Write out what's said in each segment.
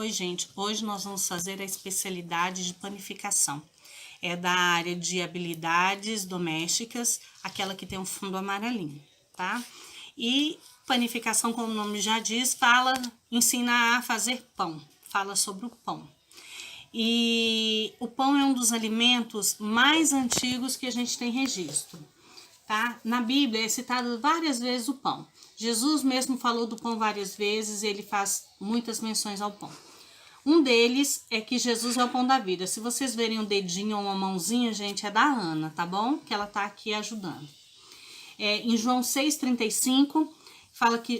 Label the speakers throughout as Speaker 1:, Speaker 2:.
Speaker 1: Oi, gente. Hoje nós vamos fazer a especialidade de panificação. É da área de habilidades domésticas, aquela que tem um fundo amarelinho, tá? E panificação, como o nome já diz, ensina a fazer pão, fala sobre o pão. E o pão é um dos alimentos mais antigos que a gente tem registro, tá? Na Bíblia é citado várias vezes o pão. Jesus mesmo falou do pão várias vezes, ele faz muitas menções ao pão. Um deles é que Jesus é o pão da vida. Se vocês verem um dedinho ou uma mãozinha, gente, é da Ana, tá bom? Que ela tá aqui ajudando. Em João 6,35,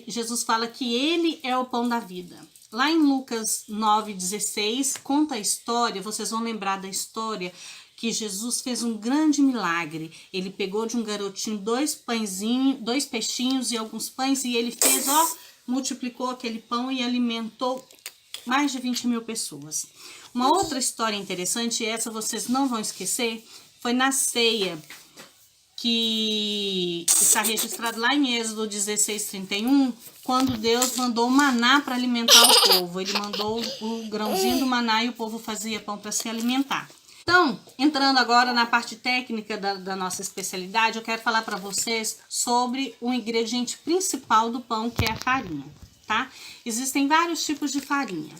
Speaker 1: Jesus fala que ele é o pão da vida. Lá em Lucas 9,16, conta a história, vocês vão lembrar da história, que Jesus fez um grande milagre. Ele pegou de um garotinho dois peixinhos e alguns pães, e ele multiplicou aquele pão e alimentou mais de 20 mil pessoas. Uma outra história interessante, essa vocês não vão esquecer, foi na ceia, que está registrado lá em Êxodo 16:31, quando Deus mandou o maná para alimentar o povo. Ele mandou o grãozinho do maná e o povo fazia pão para se alimentar. Então, entrando agora na parte técnica da nossa especialidade, eu quero falar para vocês sobre o ingrediente principal do pão, que é a farinha, tá? Existem vários tipos de farinha.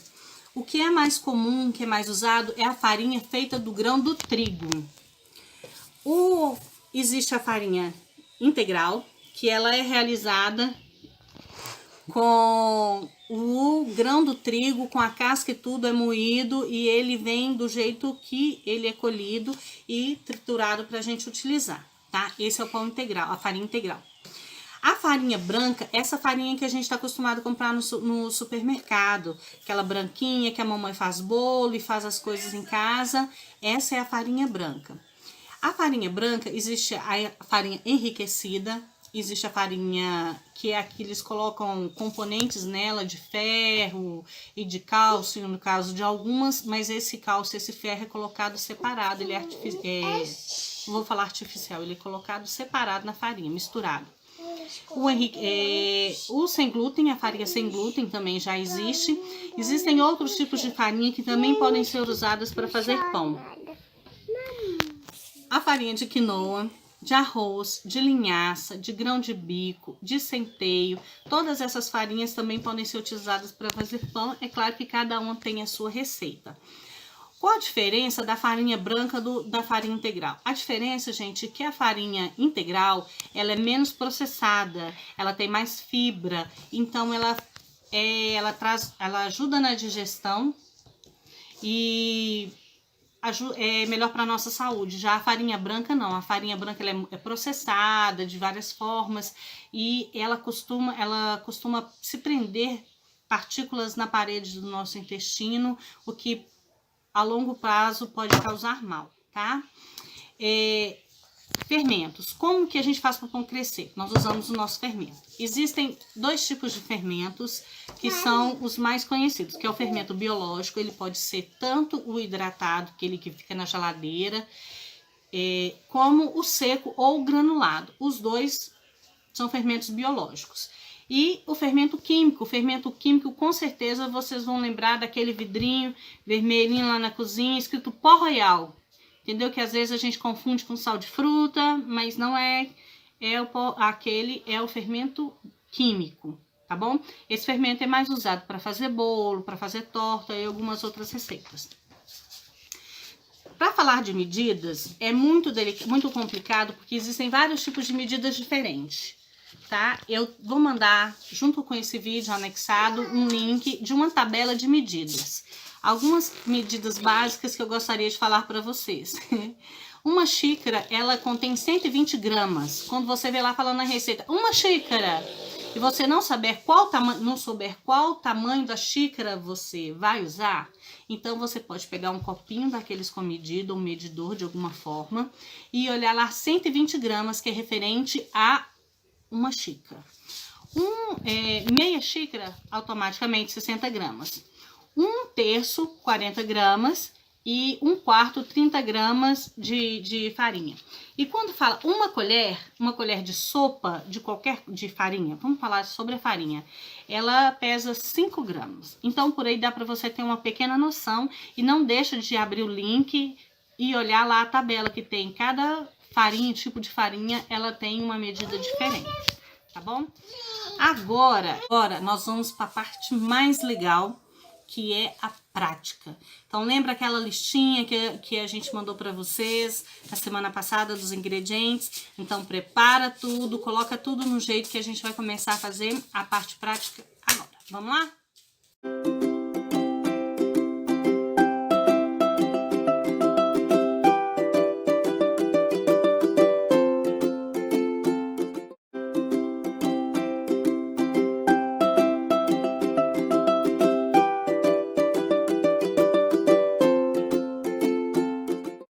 Speaker 1: O que é mais comum, que é mais usado, é a farinha feita do grão do trigo. Existe a farinha integral, que ela é realizada com o grão do trigo, com a casca e tudo é moído, e ele vem do jeito que ele é colhido e triturado para a gente utilizar, tá? Esse é o pão integral, a farinha integral. A farinha branca, essa farinha que a gente está acostumado a comprar no supermercado, aquela branquinha que a mamãe faz bolo e faz as coisas em casa, essa é a farinha branca. A farinha branca, existe a farinha enriquecida, existe a farinha que é a que eles colocam componentes nela de ferro e de cálcio, no caso de algumas, mas esse cálcio, esse ferro é colocado separado, ele não vou falar artificial, ele é colocado separado na farinha, misturado. O sem glúten, a farinha sem glúten também já existe. Existem outros tipos de farinha que também podem ser usadas para fazer pão. A farinha de quinoa, de arroz, de linhaça, de grão de bico, de centeio, todas essas farinhas também podem ser utilizadas para fazer pão. É claro que cada uma tem a sua receita. Qual a diferença da farinha branca da farinha integral? A diferença, gente, é que a farinha integral, ela é menos processada, ela tem mais fibra, então ela ajuda na digestão e é melhor para a nossa saúde. Já a farinha branca não, a farinha branca ela é processada de várias formas e ela costuma se prender partículas na parede do nosso intestino, o que a longo prazo pode causar mal, tá? Fermentos. Como que a gente faz para o pão crescer? Nós usamos o nosso fermento. Existem dois tipos de fermentos que são os mais conhecidos, que é o fermento biológico. Ele pode ser tanto o hidratado, aquele que fica na geladeira, como o seco ou o granulado. Os dois são fermentos biológicos. E o fermento químico, com certeza vocês vão lembrar daquele vidrinho vermelhinho lá na cozinha, escrito pó royal. Entendeu? Que às vezes a gente confunde com sal de fruta, mas não é. Aquele é o fermento químico, tá bom? Esse fermento é mais usado para fazer bolo, para fazer torta e algumas outras receitas. Para falar de medidas, é muito complicado, porque existem vários tipos de medidas diferentes, tá? Eu vou mandar, junto com esse vídeo anexado, um link de uma tabela de medidas. Algumas medidas básicas que eu gostaria de falar para vocês. Uma xícara, ela contém 120 gramas. Quando você vê lá falando na receita, uma xícara, e você não souber qual tamanho da xícara você vai usar, então você pode pegar um copinho daqueles com medida, um medidor de alguma forma, e olhar lá 120 gramas, que é referente a uma xícara. Meia xícara, automaticamente 60 gramas. Um terço, 40 gramas, e 1/4, 30 gramas de farinha. E quando fala uma colher de sopa de farinha, vamos falar sobre a farinha, ela pesa 5 gramas. Então, por aí dá para você ter uma pequena noção e não deixa de abrir o link e olhar lá a tabela que tem. Cada farinha, tipo de farinha, ela tem uma medida diferente, tá bom? Agora nós vamos para a parte mais legal, que é a prática. Então, lembra aquela listinha que a gente mandou para vocês na semana passada dos ingredientes? Então, prepara tudo, coloca tudo no jeito que a gente vai começar a fazer a parte prática agora. Vamos lá?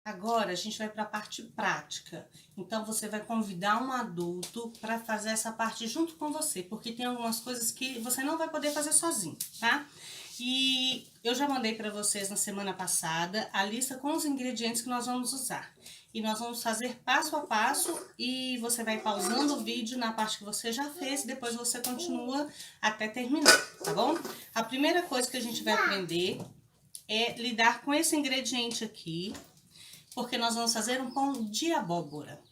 Speaker 1: Agora a gente vai para a parte prática. Então você vai convidar um adulto para fazer essa parte junto com você, porque tem algumas coisas que você não vai poder fazer sozinho, tá? E eu já mandei para vocês na semana passada a lista com os ingredientes que nós vamos usar. E nós vamos fazer passo a passo e você vai pausando o vídeo na parte que você já fez, depois você continua até terminar, tá bom? A primeira coisa que a gente vai aprender é lidar com esse ingrediente aqui, porque nós vamos fazer um pão de abóbora.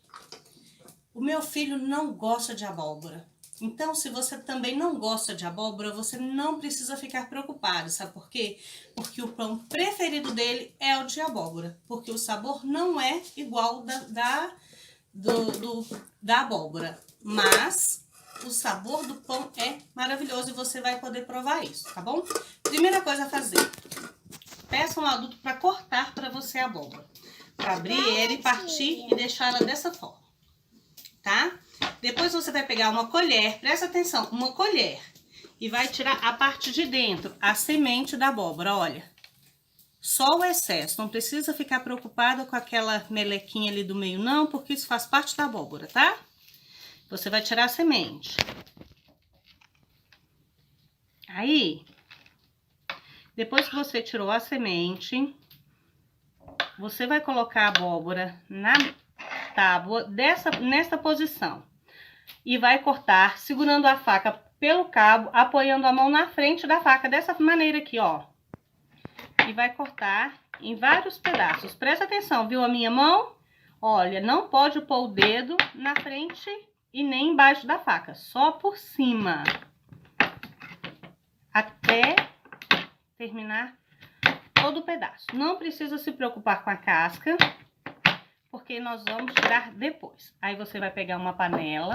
Speaker 1: O meu filho não gosta de abóbora. Então, se você também não gosta de abóbora, você não precisa ficar preocupado, sabe por quê? Porque o pão preferido dele é o de abóbora, porque o sabor não é igual da abóbora, mas o sabor do pão é maravilhoso e você vai poder provar isso, tá bom? Primeira coisa a fazer, peça um adulto para cortar para você a abóbora. Para abrir ele, partir e deixar ela dessa forma, tá? Depois você vai pegar uma colher, presta atenção, uma colher, e vai tirar a parte de dentro, a semente da abóbora, olha. Só o excesso, não precisa ficar preocupada com aquela melequinha ali do meio não, porque isso faz parte da abóbora, tá? Você vai tirar a semente. Aí, depois que você tirou a semente, você vai colocar a abóbora na tábua nessa posição e vai cortar segurando a faca pelo cabo, apoiando a mão na frente da faca dessa maneira aqui, ó. E vai cortar em vários pedaços. Presta atenção, viu a minha mão? Olha, não pode pôr o dedo na frente e nem embaixo da faca, só por cima. Até terminar todo o pedaço. Não precisa se preocupar com a casca, porque nós vamos tirar depois. Aí você vai pegar uma panela,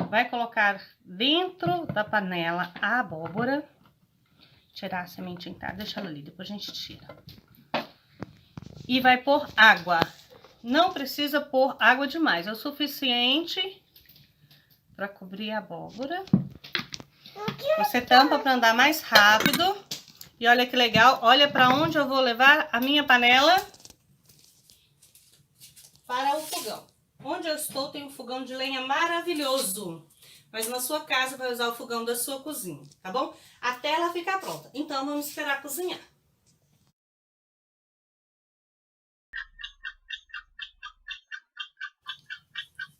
Speaker 1: vai colocar dentro da panela a abóbora, tirar a sementinha, tá? Deixa ela ali, depois a gente tira. E vai pôr água. Não precisa pôr água demais, é o suficiente para cobrir a abóbora. Você tampa para andar mais rápido. E olha que legal, olha para onde eu vou levar a minha panela. Para o fogão. Onde eu estou tem um fogão de lenha maravilhoso. Mas na sua casa vai usar o fogão da sua cozinha, tá bom? Até ela ficar pronta. Então vamos esperar cozinhar.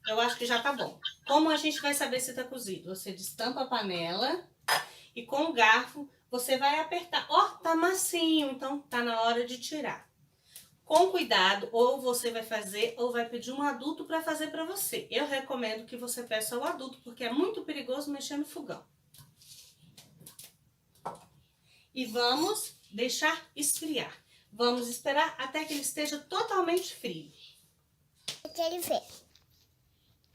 Speaker 1: Eu acho que já tá bom. Como a gente vai saber se tá cozido? Você destampa a panela e com o garfo você vai apertar. Ó, tá macio, então tá na hora de tirar. Com cuidado, ou você vai fazer ou vai pedir um adulto para fazer para você. Eu recomendo que você peça o adulto, porque é muito perigoso mexer no fogão. E vamos deixar esfriar. Vamos esperar até que ele esteja totalmente frio.
Speaker 2: Eu quero ver.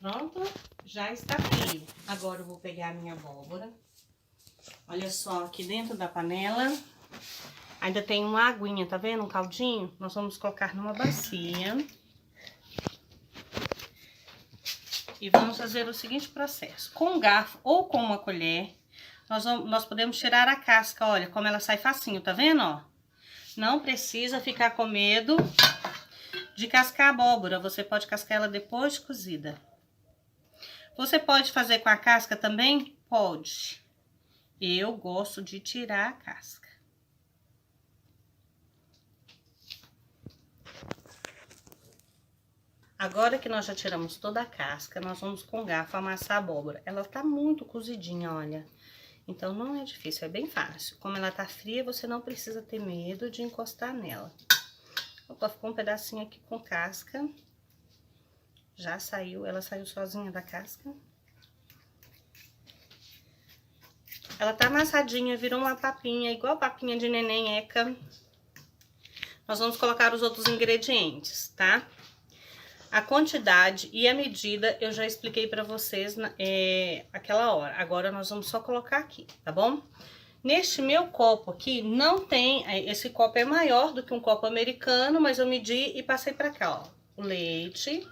Speaker 1: Pronto, já está frio. Agora eu vou pegar a minha abóbora. Olha só, aqui dentro da panela ainda tem uma aguinha, tá vendo? Um caldinho. Nós vamos colocar numa bacia. E vamos fazer o seguinte processo. Com um garfo ou com uma colher, nós podemos tirar a casca. Olha como ela sai facinho, tá vendo, ó? Não precisa ficar com medo de cascar a abóbora. Você pode cascar ela depois de cozida. Você pode fazer com a casca também? Pode. Eu gosto de tirar a casca. Agora que nós já tiramos toda a casca, nós vamos com garfo amassar a abóbora. Ela tá muito cozidinha, olha. Então, não é difícil, é bem fácil. Como ela tá fria, você não precisa ter medo de encostar nela. Opa, ficou um pedacinho aqui com casca. Já saiu, ela saiu sozinha da casca. Ela tá amassadinha, virou uma papinha, igual papinha de neném eca. Nós vamos colocar os outros ingredientes, tá? A quantidade e a medida eu já expliquei pra vocês aquela hora. Agora nós vamos só colocar aqui, tá bom? Neste meu copo aqui, não tem... Esse copo é maior do que um copo americano, mas eu medi e passei pra cá, ó. O leite.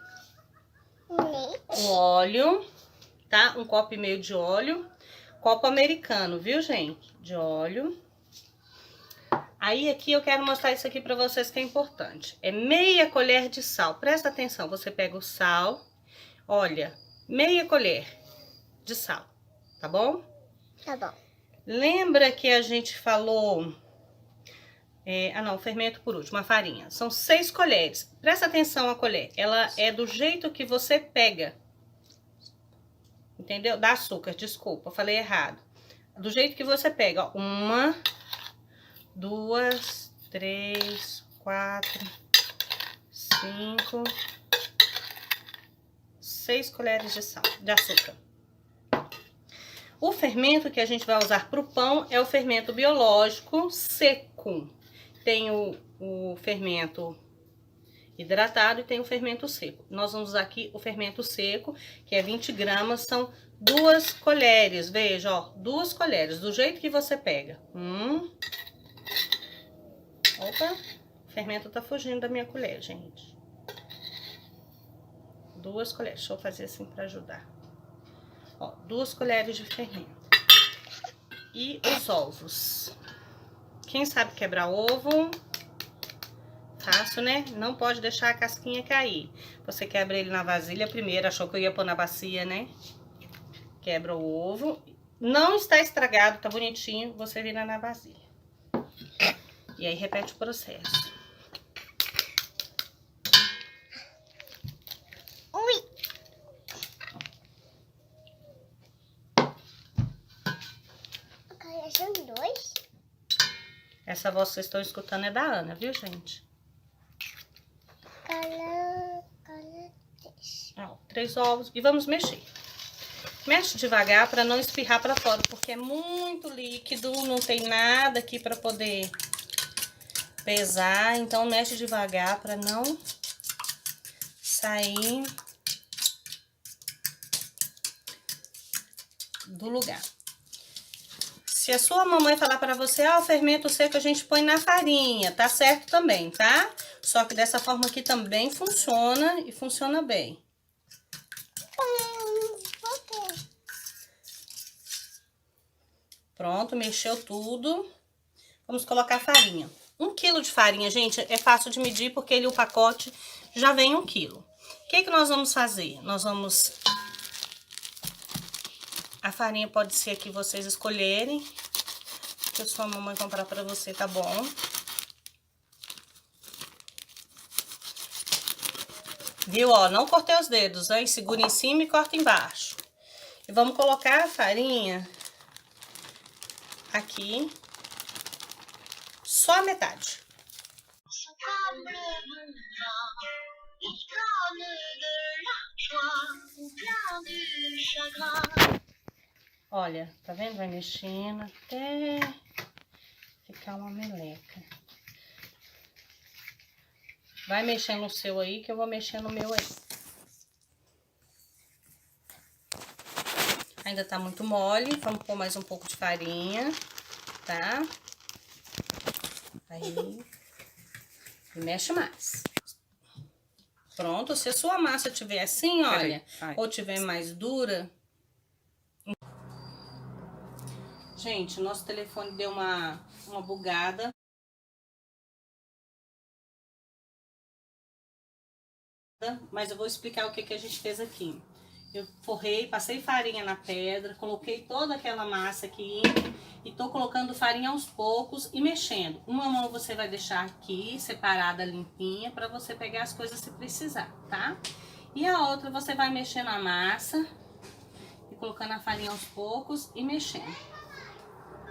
Speaker 1: O óleo, tá? Um copo e meio de óleo. Copo americano, viu, gente? De óleo. Aí, aqui, eu quero mostrar isso aqui pra vocês que é importante. É meia colher de sal. Presta atenção, você pega o sal, olha, meia colher de sal, tá bom?
Speaker 2: Tá bom.
Speaker 1: Lembra que a gente falou... não, o fermento por último, a farinha. São 6 colheres. Presta atenção a colher. Ela é do jeito que você pega. Entendeu? Da açúcar, desculpa, falei errado. Do jeito que você pega, ó. 1, 2, 3, 4, 5, 6 colheres de açúcar. O fermento que a gente vai usar para o pão é o fermento biológico seco. Tem o fermento hidratado e tem o fermento seco. Nós vamos usar aqui o fermento seco, que é 20 gramas, são 2 colheres, veja, ó, 2 colheres, do jeito que você pega. Opa, o fermento tá fugindo da minha colher, gente. 2 colheres, deixa eu fazer assim pra ajudar. Ó, 2 colheres de fermento. E os ovos. Quem sabe quebrar ovo... Fácil, né? Não pode deixar a casquinha cair. Você quebra ele na vasilha primeiro. Achou que eu ia pôr na bacia, né? Quebra o ovo. Não está estragado, tá bonitinho. Você vira na vasilha. E aí, repete o processo.
Speaker 2: Ui! Agora são 2.
Speaker 1: Essa voz que vocês estão escutando é da Ana, viu, gente?
Speaker 2: Agora 3.
Speaker 1: Ó, 3 ovos. E vamos mexer. Mexe devagar para não espirrar para fora, porque é muito líquido, não tem nada aqui para poder pesar. Então, mexe devagar para não sair do lugar. Se a sua mamãe falar para você, o fermento seco a gente põe na farinha, tá certo também, tá? Só que dessa forma aqui também funciona e funciona bem. Pronto, mexeu tudo. Vamos colocar a farinha. 1 quilo de farinha, gente, é fácil de medir porque o pacote já vem 1 quilo. O que nós vamos fazer? Nós vamos... A farinha pode ser a que vocês escolherem. Que a sua mamãe comprar pra você, tá bom? Viu, ó? Não cortei os dedos, hein? Segura em cima e corta embaixo. E vamos colocar a farinha aqui. Só a metade. Olha, tá vendo? Vai mexendo até ficar uma meleca. Vai mexendo no seu aí, que eu vou mexer no meu aí. Ainda tá muito mole, vamos pôr mais um pouco de farinha, tá? Aí, e mexe mais. Pronto, se a sua massa tiver assim, olha, ou tiver mais dura... Gente, nosso telefone deu uma bugada. Mas eu vou explicar o que a gente fez aqui. Eu forrei, passei farinha na pedra, coloquei toda aquela massa aqui e tô colocando farinha aos poucos e mexendo. Uma mão você vai deixar aqui, separada, limpinha, para você pegar as coisas se precisar, tá? E a outra você vai mexendo a massa e colocando a farinha aos poucos e mexendo,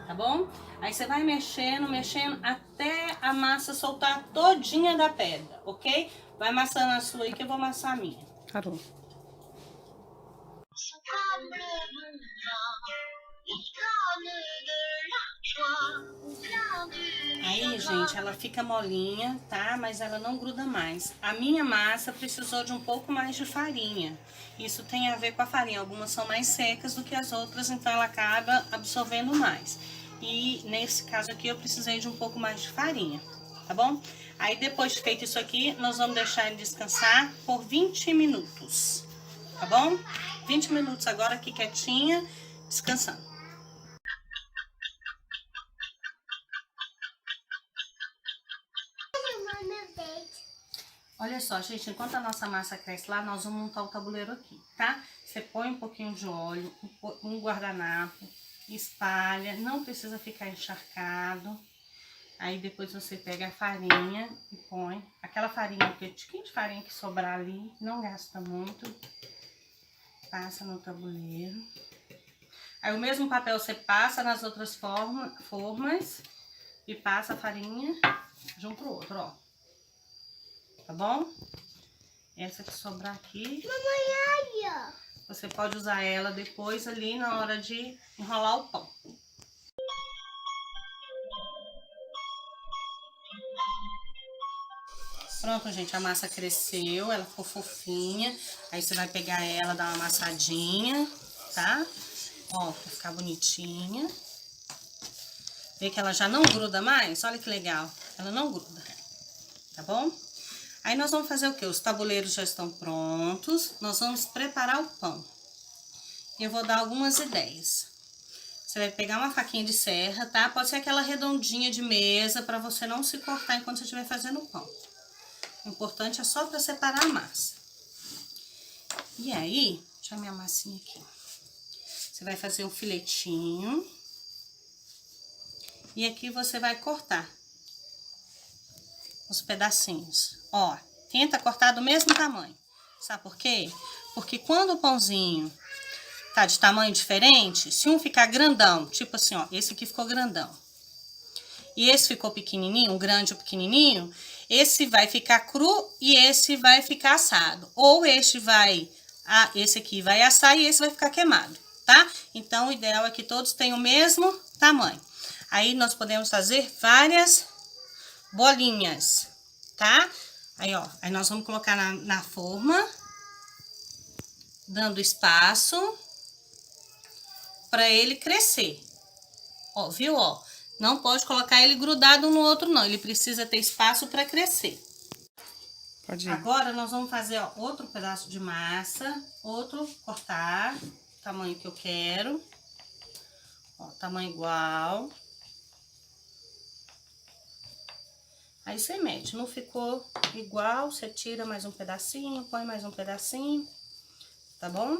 Speaker 1: tá bom? Aí você vai mexendo, mexendo até a massa soltar todinha da pedra, ok? Vai amassando a sua aí que eu vou amassar a minha.
Speaker 3: Parou.
Speaker 1: Aí, gente, ela fica molinha, tá? Mas ela não gruda mais. A minha massa precisou de um pouco mais de farinha. Isso tem a ver com a farinha. Algumas são mais secas do que as outras, então ela acaba absorvendo mais. E nesse caso aqui eu precisei de um pouco mais de farinha, tá bom? Aí depois de feito isso aqui, nós vamos deixar ele descansar por 20 minutos, tá bom? 20 minutos agora aqui quietinha, descansando. Olha só, gente, enquanto a nossa massa cresce lá, nós vamos montar o tabuleiro aqui, tá? Você põe um pouquinho de óleo, um guardanapo, espalha, não precisa ficar encharcado. Aí depois você pega a farinha e põe aquela farinha, aquele tiquinho de farinha que sobrar ali, não gasta muito. Passa no tabuleiro. Aí o mesmo papel você passa nas outras formas e passa a farinha de um pro outro, ó. Tá bom? Essa que sobrar aqui,
Speaker 2: Mamãe, olha.
Speaker 1: você pode usar ela depois ali na hora de enrolar o pão. Pronto, gente, a massa cresceu, ela ficou fofinha. Aí você vai pegar ela, dar uma amassadinha, tá? Ó, pra ficar bonitinha. Vê que ela já não gruda mais? Olha que legal, ela não gruda, tá bom? Aí nós vamos fazer o quê? Os tabuleiros já estão prontos, nós vamos preparar o pão. Eu vou dar algumas ideias. Você vai pegar uma faquinha de serra, tá? Pode ser aquela redondinha de mesa, para você não se cortar enquanto você estiver fazendo o pão. O importante é só para separar a massa. E aí, deixa eu minha massinha aqui. Você vai fazer um filetinho. E aqui você vai cortar os pedacinhos. Ó, tenta cortar do mesmo tamanho. Sabe por quê? Porque quando o pãozinho tá de tamanho diferente, se um ficar grandão, tipo assim, ó, esse aqui ficou grandão, e esse ficou pequenininho, um grande ou pequenininho, esse vai ficar cru e esse vai ficar assado. Ou esse aqui vai assar e esse vai ficar queimado, tá? Então, o ideal é que todos tenham o mesmo tamanho. Aí, nós podemos fazer várias bolinhas, tá? Aí, ó, aí nós vamos colocar na forma, dando espaço para ele crescer. Ó, viu, ó? Não pode colocar ele grudado um no outro, não. Ele precisa ter espaço para crescer.
Speaker 3: Pode ir.
Speaker 1: Agora, nós vamos fazer, ó, outro pedaço de massa, outro cortar, tamanho que eu quero. Ó, tamanho igual. Aí você mede, não ficou igual, você tira mais um pedacinho, põe mais um pedacinho, tá bom?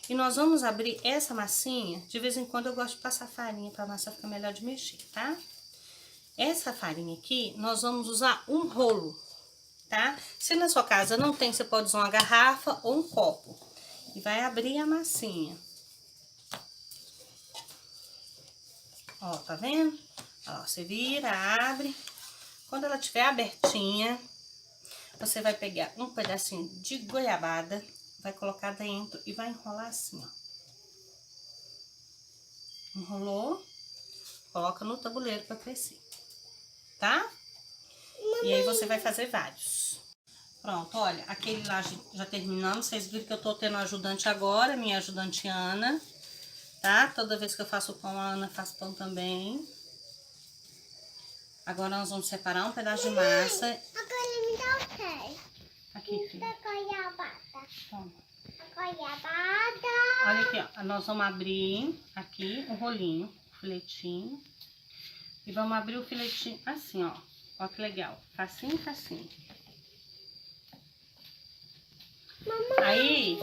Speaker 1: E nós vamos abrir essa massinha, de vez em quando eu gosto de passar farinha pra massa ficar melhor de mexer, tá? Essa farinha aqui, nós vamos usar um rolo, tá? Se na sua casa não tem, você pode usar uma garrafa ou um copo. E vai abrir a massinha. Ó, tá vendo? Ó, você vira, abre. Quando ela estiver abertinha, você vai pegar um pedacinho de goiabada, vai colocar dentro e vai enrolar assim, ó. Enrolou, coloca no tabuleiro para crescer, tá? E aí você vai fazer vários. Pronto, olha, aquele lá já terminamos. Vocês viram que eu tô tendo ajudante agora, minha ajudante Ana, tá? Toda vez que eu faço pão, a Ana faz pão também. Agora nós vamos separar um pedaço de massa.
Speaker 2: Agora me dá o quê?
Speaker 1: Aqui, filho.
Speaker 2: Da goiabada.
Speaker 1: Toma.
Speaker 2: A goiabada.
Speaker 1: Olha aqui, ó. Nós vamos abrir aqui o rolinho, o filetinho. E vamos abrir o filetinho assim, ó. Ó que legal. Facinho, facinho.
Speaker 2: Mamãe.
Speaker 1: Aí,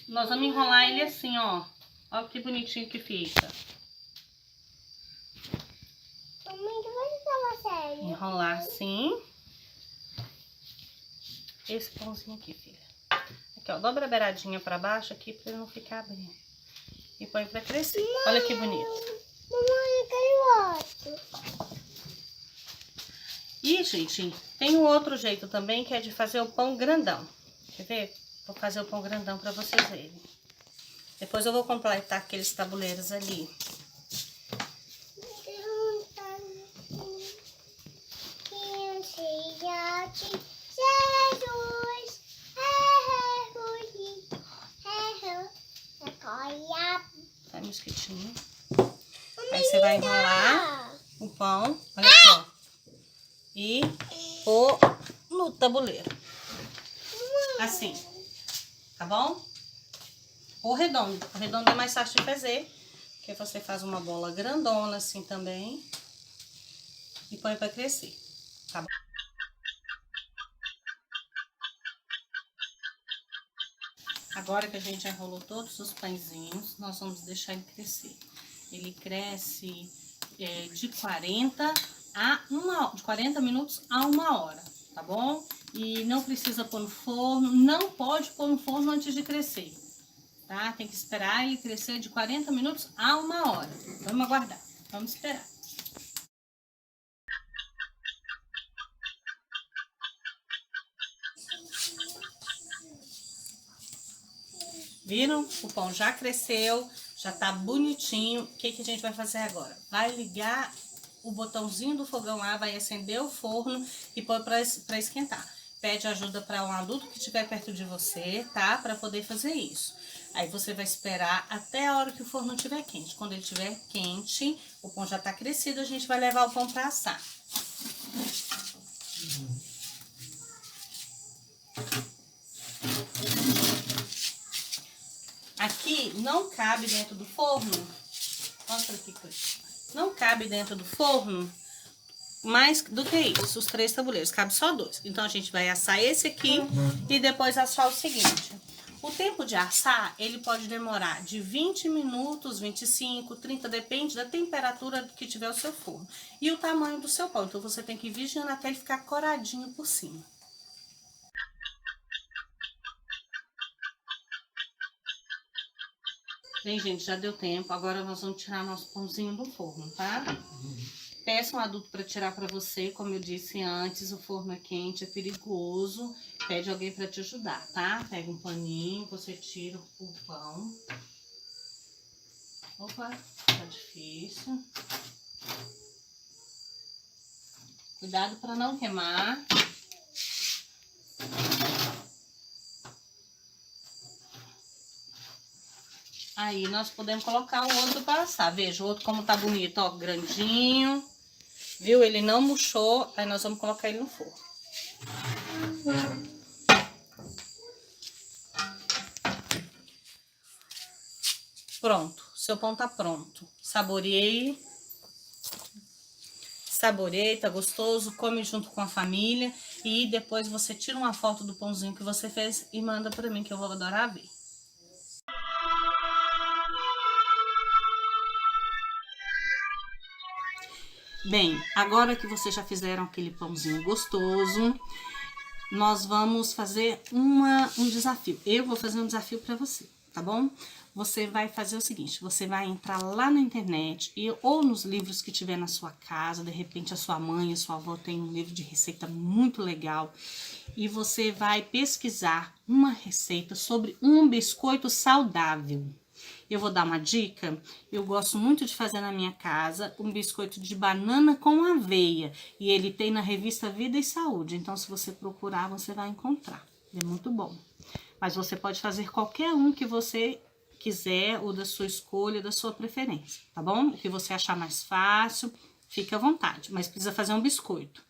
Speaker 1: nós vamos enrolar ele assim, ó. Olha que bonitinho que fica.
Speaker 2: Mamãe, que vai falar sério?
Speaker 1: Enrolar assim. Esse pãozinho aqui, filha. Aqui, ó. Dobra a beiradinha pra baixo aqui pra ele não ficar abrindo. E põe pra crescer. Olha que bonito.
Speaker 2: Mamãe, eu quero outro.
Speaker 1: E, gente, tem um outro jeito também, que é de fazer o pão grandão. Quer ver? Vou fazer o pão grandão pra vocês verem. Depois eu vou completar aqueles tabuleiros ali. Tá mosquitinho. Aí você vai enrolar o pão, olha aqui, ó. E pôr no tabuleiro. Assim, tá bom? Ou redondo. O redondo é mais fácil de fazer, porque você faz uma bola grandona assim também e põe pra crescer, tá bom? Agora que a gente já enrolou todos os pãezinhos, nós vamos deixar ele crescer. Ele cresce de 40 minutos a 1 hora, tá bom? E não precisa pôr no forno, não pode pôr no forno antes de crescer, tá? Tem que esperar ele crescer de 40 minutos a 1 hora. Vamos aguardar, vamos esperar. Viram? O pão já cresceu, já tá bonitinho. O que que a gente vai fazer agora? Vai ligar o botãozinho do fogão lá, vai acender o forno e pôr pra esquentar. Pede ajuda para um adulto que estiver perto de você, tá? Para poder fazer isso. Aí você vai esperar até a hora que o forno estiver quente. Quando ele estiver quente, o pão já tá crescido, a gente vai levar o pão para assar. Aqui não cabe dentro do forno, mostra aqui, não cabe dentro do forno mais do que isso, os 3 tabuleiros, cabe só 2. Então, a gente vai assar esse aqui e depois assar o seguinte. O tempo de assar, ele pode demorar de 20 minutos, 25, 30, depende da temperatura que tiver o seu forno. E o tamanho do seu pão, então você tem que ir vigiando até ele ficar coradinho por cima. Bem, gente, já deu tempo. Agora nós vamos tirar nosso pãozinho do forno, tá? Peça um adulto para tirar para você. Como eu disse antes, o forno é quente, é perigoso. Pede alguém para te ajudar, tá? Pega um paninho, você tira o pão. Opa, tá difícil. Cuidado para não queimar. Aí, nós podemos colocar o outro para assar. Veja, o outro como tá bonito, ó, grandinho. Viu? Ele não murchou. Aí, nós vamos colocar ele no forno. Pronto. Seu pão tá pronto. Saboreie. Saboreie, tá gostoso. Come junto com a família. E depois você tira uma foto do pãozinho que você fez e manda pra mim, que eu vou adorar ver. Bem, agora que vocês já fizeram aquele pãozinho gostoso, nós vamos fazer um desafio. Eu vou fazer um desafio para você, tá bom? Você vai fazer o seguinte, você vai entrar lá na internet ou nos livros que tiver na sua casa, de repente a sua mãe, a sua avó tem um livro de receita muito legal, e você vai pesquisar uma receita sobre um biscoito saudável. Eu vou dar uma dica, eu gosto muito de fazer na minha casa um biscoito de banana com aveia. E ele tem na revista Vida e Saúde, então se você procurar, você vai encontrar. É muito bom. Mas você pode fazer qualquer um que você quiser, ou da sua escolha, da sua preferência, tá bom? O que você achar mais fácil, fique à vontade, mas precisa fazer um biscoito.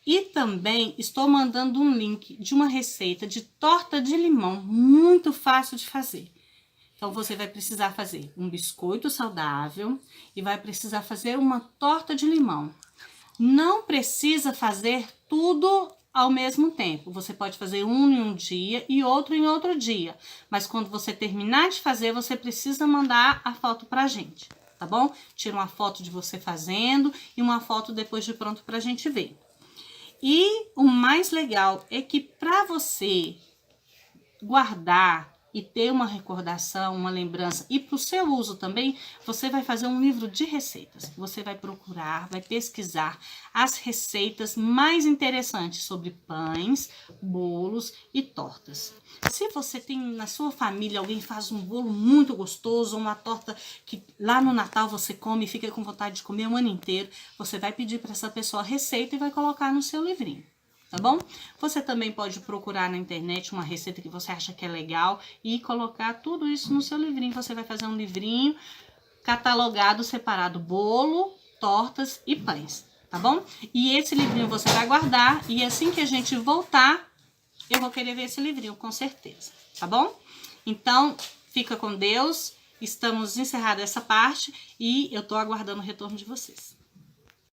Speaker 1: E também estou mandando um link de uma receita de torta de limão, muito fácil de fazer. Então, você vai precisar fazer um biscoito saudável e vai precisar fazer uma torta de limão. Não precisa fazer tudo ao mesmo tempo. Você pode fazer um em um dia e outro em outro dia. Mas quando você terminar de fazer, você precisa mandar a foto pra gente, tá bom? Tira uma foto de você fazendo e uma foto depois de pronto pra gente ver. E o mais legal é que para você guardar e ter uma recordação, uma lembrança, e para o seu uso também, você vai fazer um livro de receitas. Você vai procurar, vai pesquisar as receitas mais interessantes sobre pães, bolos e tortas. Se você tem na sua família alguém que faz um bolo muito gostoso, uma torta que lá no Natal você come e fica com vontade de comer o ano inteiro, você vai pedir para essa pessoa a receita e vai colocar no seu livrinho. Tá bom? Você também pode procurar na internet uma receita que você acha que é legal e colocar tudo isso no seu livrinho. Você vai fazer um livrinho catalogado, separado bolo, tortas e pães, tá bom? E esse livrinho você vai guardar e assim que a gente voltar, eu vou querer ver esse livrinho, com certeza, tá bom? Então, fica com Deus. Estamos encerrando essa parte e eu tô aguardando o retorno de vocês.